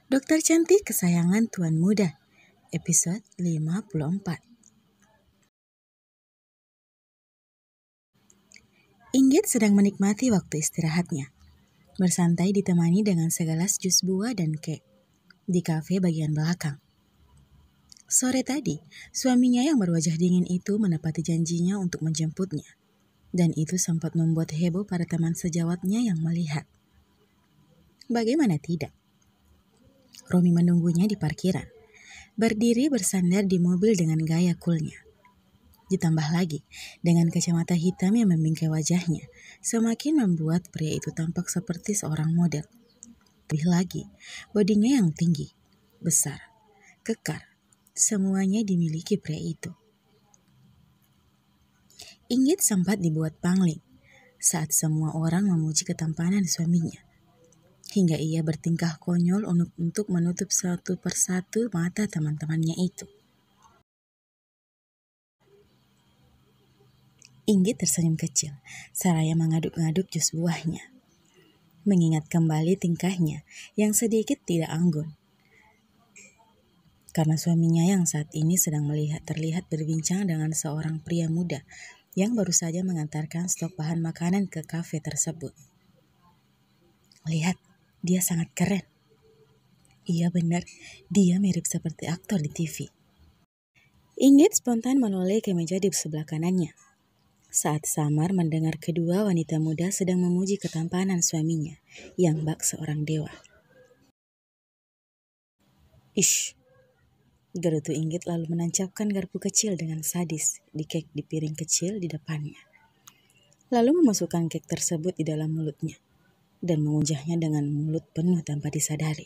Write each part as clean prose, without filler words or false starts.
Dokter Cantik Kesayangan Tuan Muda, episode 54. Inggit sedang menikmati waktu istirahatnya, bersantai ditemani dengan segelas jus buah dan kek di kafe bagian belakang. Sore tadi, suaminya yang berwajah dingin itu menepati janjinya untuk menjemputnya, dan itu sempat membuat heboh para teman sejawatnya yang melihat. Bagaimana tidak? Romi menunggunya di parkiran, berdiri bersandar di mobil dengan gaya coolnya. Ditambah lagi, dengan kacamata hitam yang membingkai wajahnya, semakin membuat pria itu tampak seperti seorang model. Lebih lagi, bodinya yang tinggi, besar, kekar, semuanya dimiliki pria itu. Inggit sempat dibuat pangling saat semua orang memuji ketampanan suaminya, hingga ia bertingkah konyol untuk menutup satu persatu mata teman-temannya itu. Inggit tersenyum kecil, seraya mengaduk-ngaduk jus buahnya. Mengingat kembali tingkahnya yang sedikit tidak anggun. Karena suaminya yang saat ini sedang terlihat berbincang dengan seorang pria muda yang baru saja mengantarkan stok bahan makanan ke kafe tersebut. Lihat, dia sangat keren. Iya benar, dia mirip seperti aktor di TV. Inggit spontan menoleh ke meja di sebelah kanannya saat samar mendengar kedua wanita muda sedang memuji ketampanan suaminya yang bak seorang dewa. Ish, gerutu Inggit lalu menancapkan garpu kecil dengan sadis di kek di piring kecil di depannya. Lalu memasukkan kek tersebut di dalam mulutnya dan mengunyahnya dengan mulut penuh tanpa disadari.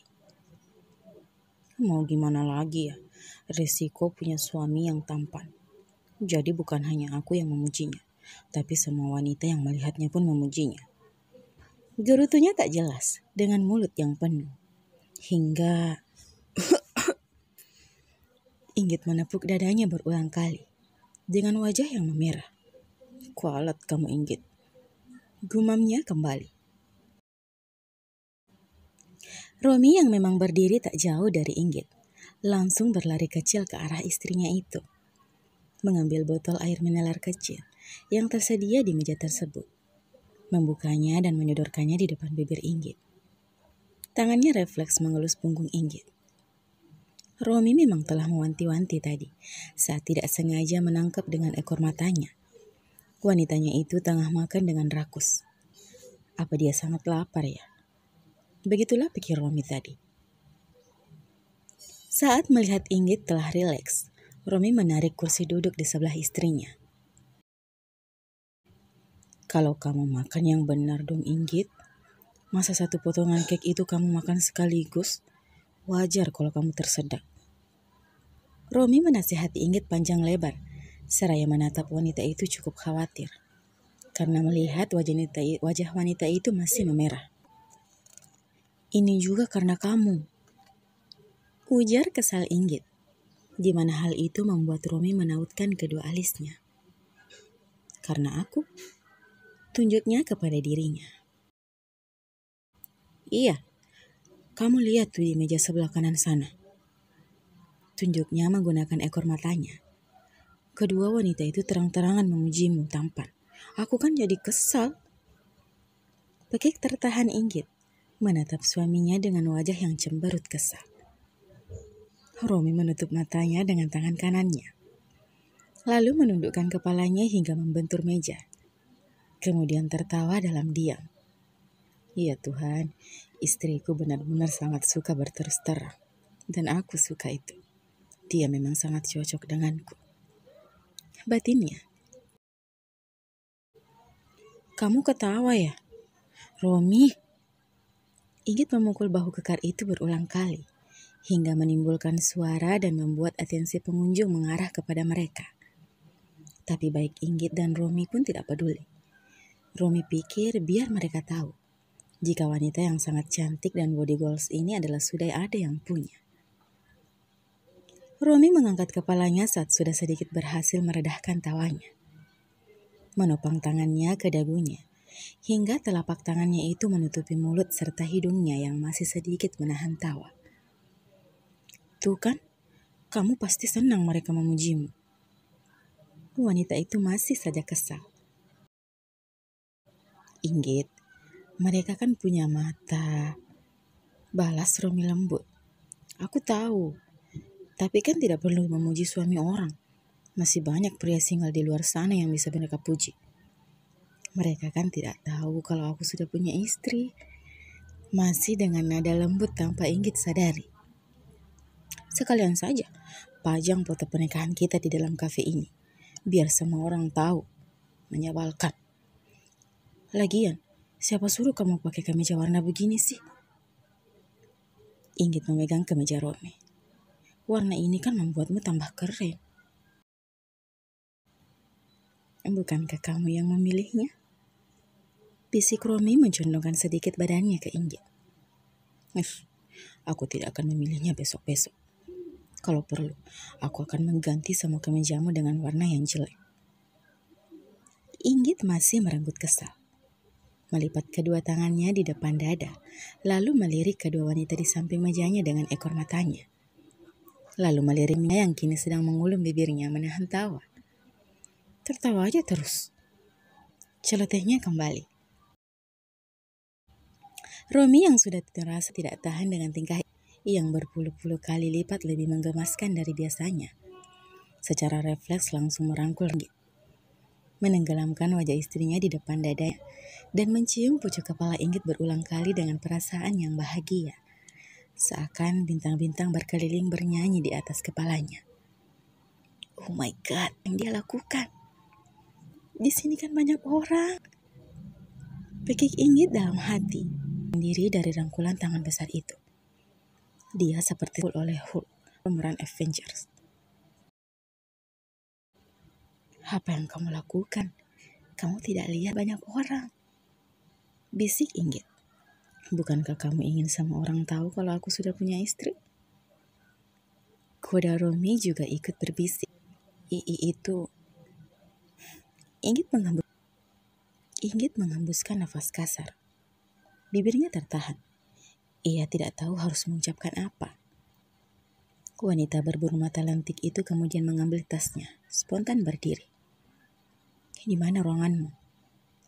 Mau gimana lagi ya, resiko punya suami yang tampan. Jadi bukan hanya aku yang memujinya, tapi semua wanita yang melihatnya pun memujinya. Gerutunya tak jelas dengan mulut yang penuh. Hingga Inggit menepuk dadanya berulang kali dengan wajah yang memerah. Kualat kamu Inggit, gumamnya kembali. Romi yang memang berdiri tak jauh dari Inggit langsung berlari kecil ke arah istrinya itu, mengambil botol air mineral kecil yang tersedia di meja tersebut, membukanya dan menyodorkannya di depan bibir Inggit. Tangannya refleks mengelus punggung Inggit. Romi memang telah mewanti-wanti tadi saat tidak sengaja menangkap dengan ekor matanya. Wanitanya itu tengah makan dengan rakus. Apa dia sangat lapar ya? Begitulah pikir Romi tadi. Saat melihat Inggit telah rileks, Romi menarik kursi duduk di sebelah istrinya. Kalau kamu makan yang benar dong Inggit, masa satu potongan kek itu kamu makan sekaligus? Wajar kalau kamu tersedak. Romi menasihati Inggit panjang lebar, seraya menatap wanita itu cukup khawatir. Karena melihat wajah wanita itu masih memerah. Ini juga karena kamu, ujar kesal Inggit, di mana hal itu membuat Romi menautkan kedua alisnya. Karena aku, tunjuknya kepada dirinya. Iya, kamu lihat tuh di meja sebelah kanan sana. Tunjuknya menggunakan ekor matanya. Kedua wanita itu terang-terangan memujimu tampan. Aku kan jadi kesal. Pekik tertahan Inggit, menatap suaminya dengan wajah yang cemberut kesal. Romi menutup matanya dengan tangan kanannya. Lalu menundukkan kepalanya hingga membentur meja. Kemudian tertawa dalam diam. Ya Tuhan, istriku benar-benar sangat suka berterus terang. Dan aku suka itu. Dia memang sangat cocok denganku. Batinnya. Kamu ketawa ya? Romi. Inggit memukul bahu kekar itu berulang kali. Hingga menimbulkan suara dan membuat atensi pengunjung mengarah kepada mereka. Tapi baik Inggit dan Romi pun tidak peduli. Romi pikir biar mereka tahu. Jika wanita yang sangat cantik dan body goals ini adalah sudah ada yang punya. Romi mengangkat kepalanya saat sudah sedikit berhasil meredahkan tawanya. Menopang tangannya ke dagunya, hingga telapak tangannya itu menutupi mulut serta hidungnya yang masih sedikit menahan tawa. Tuh kan, kamu pasti senang mereka memujimu. Wanita itu masih saja kesal. Inggit, mereka kan punya mata. Balas Romi lembut. Aku tahu, tapi kan tidak perlu memuji suami orang. Masih banyak pria single di luar sana yang bisa mereka puji. Mereka kan tidak tahu kalau aku sudah punya istri. Masih dengan nada lembut tanpa Inggit sadari. Sekalian saja, pajang foto pernikahan kita di dalam kafe ini. Biar semua orang tahu. Menyebalkan. Lagian, siapa suruh kamu pakai kemeja warna begini sih? Inggit memegang kemeja Romi. Warna ini kan membuatmu tambah keren. Bukankah kamu yang memilihnya? Bisik Romi mencondongkan sedikit badannya ke Inggit. Aku tidak akan memilihnya besok-besok. Kalau perlu, aku akan mengganti semua kemejamu dengan warna yang jelek. Inggit masih merenggut kesal. Melipat kedua tangannya di depan dada, lalu melirik kedua wanita di samping mejanya dengan ekor matanya. Lalu meliriknya yang kini sedang mengulum bibirnya menahan tawa. Tertawa aja terus. Celotehnya kembali. Romi yang sudah terasa tidak tahan dengan tingkah yang berpuluh-puluh kali lipat lebih menggemaskan dari biasanya. Secara refleks langsung merangkul Inggit. Menenggelamkan wajah istrinya di depan dadanya dan mencium pucuk kepala Inggit berulang kali dengan perasaan yang bahagia. Seakan bintang-bintang berkeliling bernyanyi di atas kepalanya. Oh my God, yang dia lakukan. Di sini kan banyak orang. Pikir Inggit dalam hati. Sendiri dari rangkulan tangan besar itu. Dia seperti oleh Hulk, pemeran Avengers. Apa yang kamu lakukan? Kamu tidak lihat banyak orang. Bisik Inggit. Bukankah kamu ingin sama orang tahu kalau aku sudah punya istri? Koda Romi juga ikut berbisik. Itu. Inggit menghembuskan nafas kasar. Bibirnya tertahan. Ia tidak tahu harus mengucapkan apa. Wanita berburu mata lentik itu kemudian mengambil tasnya, spontan berdiri. Di mana ruanganmu?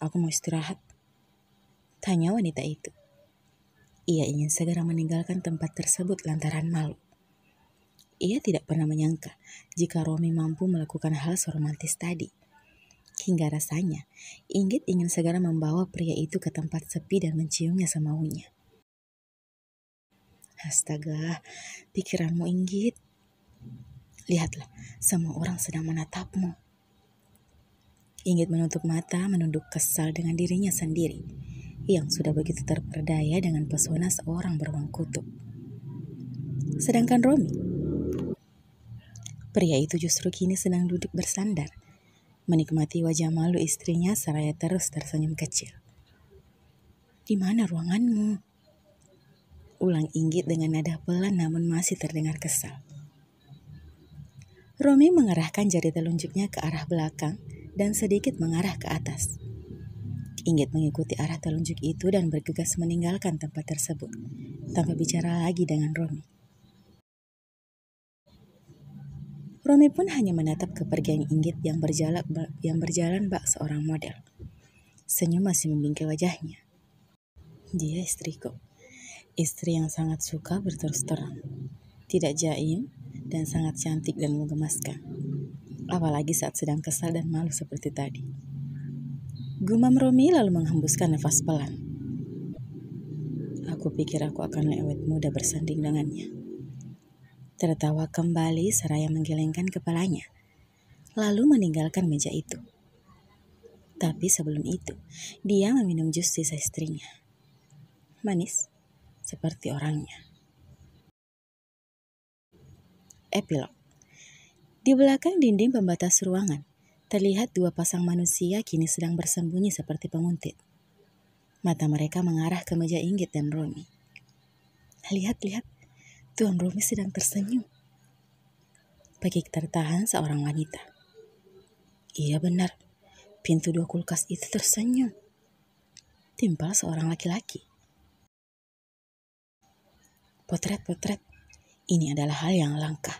Aku mau istirahat. Tanya wanita itu. Ia ingin segera meninggalkan tempat tersebut lantaran malu. Ia tidak pernah menyangka jika Romi mampu melakukan hal seromantis tadi. Hingga rasanya, Inggit ingin segera membawa pria itu ke tempat sepi dan menciumnya semaunya. Astaga, pikiranmu Inggit. Lihatlah, semua orang sedang menatapmu. Inggit menutup mata, menunduk kesal dengan dirinya sendiri, yang sudah begitu terperdaya dengan pesona seorang beruang kutub. Sedangkan Romi, pria itu justru kini sedang duduk bersandar, menikmati wajah malu istrinya seraya terus tersenyum kecil. Di mana ruanganmu? Ulang Inggit dengan nada pelan namun masih terdengar kesal. Romi mengarahkan jari telunjuknya ke arah belakang dan sedikit mengarah ke atas. Inggit mengikuti arah telunjuk itu dan bergegas meninggalkan tempat tersebut, tanpa bicara lagi dengan Romi. Romi pun hanya menatap kepergian Inggit yang berjalan bak seorang model. Senyum masih membingkai wajahnya. Dia istriku. Istri yang sangat suka berterus terang. Tidak jaim dan sangat cantik dan menggemaskan. Apalagi saat sedang kesal dan malu seperti tadi. Gumam Romi lalu menghembuskan nafas pelan. Aku pikir aku akan lewat mudah bersanding dengannya. Tertawa kembali seraya menggelengkan kepalanya. Lalu meninggalkan meja itu. Tapi sebelum itu, dia meminum jus sisa istrinya. Manis, seperti orangnya. Epilog. Di belakang dinding pembatas ruangan, terlihat dua pasang manusia kini sedang bersembunyi seperti penguntit. Mata mereka mengarah ke meja Inggit dan Romi. Lihat, Tuan Romi sedang tersenyum. Pekik tertahan seorang wanita. Iya benar, pintu dua kulkas itu tersenyum. Timpal seorang laki-laki. Potret, Ini adalah hal yang langka.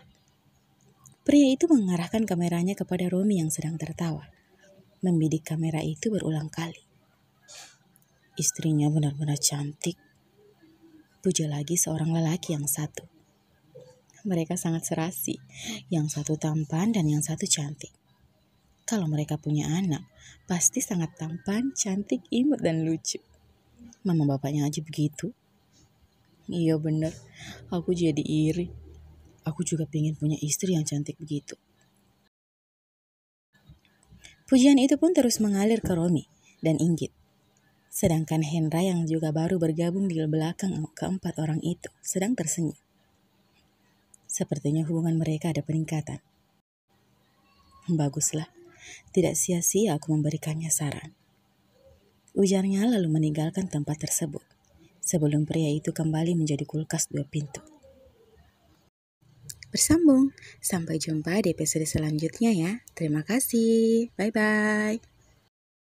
Pria itu mengarahkan kameranya kepada Romi yang sedang tertawa. Membidik kamera itu berulang kali. Istrinya benar-benar cantik. Puja lagi seorang lelaki yang satu. Mereka sangat serasi. Yang satu tampan dan yang satu cantik. Kalau mereka punya anak, pasti sangat tampan, cantik, imut, dan lucu. Mama bapaknya aja begitu. Iya bener, aku jadi iri. Aku juga pengen punya istri yang cantik begitu. Pujian itu pun terus mengalir ke Romi dan Inggit. Sedangkan Hendra yang juga baru bergabung di belakang keempat orang itu sedang tersenyum. Sepertinya hubungan mereka ada peningkatan. Baguslah, tidak sia-sia aku memberikannya saran. Ujarnya lalu meninggalkan tempat tersebut. Sebelum pria itu kembali menjadi kulkas 2 pintu. Bersambung, sampai jumpa di episode selanjutnya ya. Terima kasih, bye-bye.